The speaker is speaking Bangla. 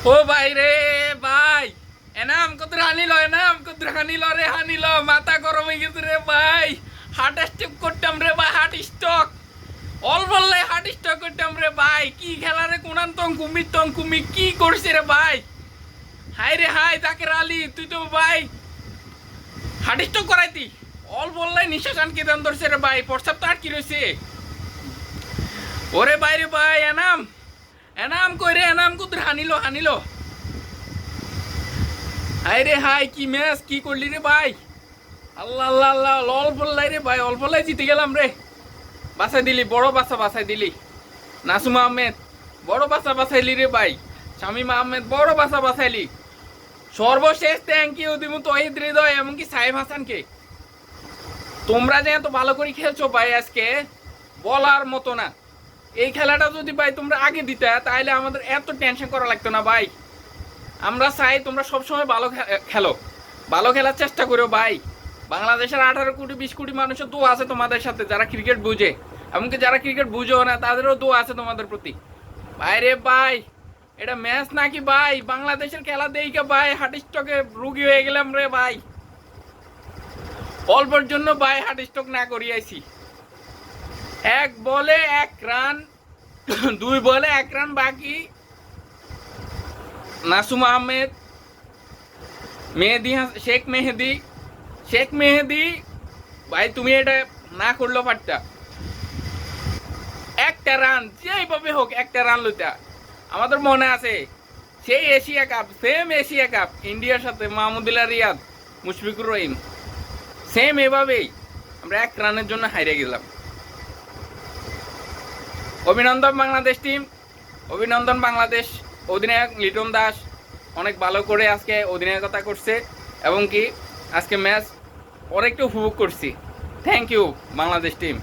ও ভাই রে ভাই, এনাম কত হানিল রে, হানিল মাথা গরম হয়ে গেছে রে ভাই। হার্ট স্ট্রোক করতাম রে ভাই, হার্ট স্ট্রোক অল বললে হার্ট স্ট্রোক করতাম রে ভাই। কি খেলা রে, কুমি কি করছে রে ভাই। হাই রে হাই, জাকের আলী তুই তো ভাই হার্ট স্ট্রোক করাইতি। অল বললে নিঃশ্বাস আনকে দান ধরছে রে ভাই, প্রস্তাব তো আটকি রয়েছে। ওরে ভাই রে ভাই, এনাম এনাম কই রে, এনাম কত হানিল। হাই রে হাই, কি ম্যাচ কি করলি রে ভাই। আল্লাহ আল্লাহ আল্লাহ, অল বললাই রে ভাই, অল বললাই জিতে গেলাম রে। বাসাই দিলি, বড় বাসাই দিলি। নাসুম আহমেদ বড় বাসাইলি রে ভাই। শামীম আহমেদ বড় বাসাইলি। সর্বশেষ থ্যাংক ইউ দিমু তহিদ হৃদয় এমনকি সাইম হাসানকে। তোমরা যে এত ভালো করে খেলছো ভাই আজকে বলার মতো না। এই খেলাটা যদি ভাই তোমরা আগে দিতে তাহলে আমাদের এত টেনশন করা লাগতো না ভাই। আমরা চাই তোমরা সবসময় ভালো খেলো, ভালো খেলার চেষ্টা করো ভাই। বাংলাদেশের 18 কোটি 20 কোটি মানুষের দোয়া আছে তোমাদের সাথে, যারা ক্রিকেট বুঝে। এমনকি যারা ক্রিকেট বুঝেও না তাদেরও দোয়া আছে তোমাদের প্রতি ভাই রে ভাই। এটা ম্যাচ নাকি ভাই, বাংলাদেশের খেলা দেখে ভাই হার্ট স্ট্রোকে রুগী হয়ে গেলাম রে ভাই। অল্পের জন্য ভাই হার্ট স্ট্রোক না করিয়েছি। 1 বলে 1 রান 2 বলে 1 রান বাকি। নাসুম আহমেদ, শেখ মেহেদি ভাই তুমি এটা না করলেও পারতা। একটা রান যেইভাবে হোক একটা রান লইতা। আমাদের মনে আছে সেই Asia cup, same Asia cup ইন্ডিয়ার সাথে মাহমুদুল্লাহ রিয়াদ, মুশফিকুর রহিম, সেম এভাবেই আমরা 1 রানের জন্য হারিয়ে গেলাম। অভিনন্দন বাংলাদেশ টিম, অভিনন্দন বাংলাদেশ। অধিনায়ক লিটন দাস অনেক ভালো করে আজকে অধিনায়কতা করছে এবং কি আজকে ম্যাচ অনেকটা উপভোগ করছি। Thank you Bangladesh team.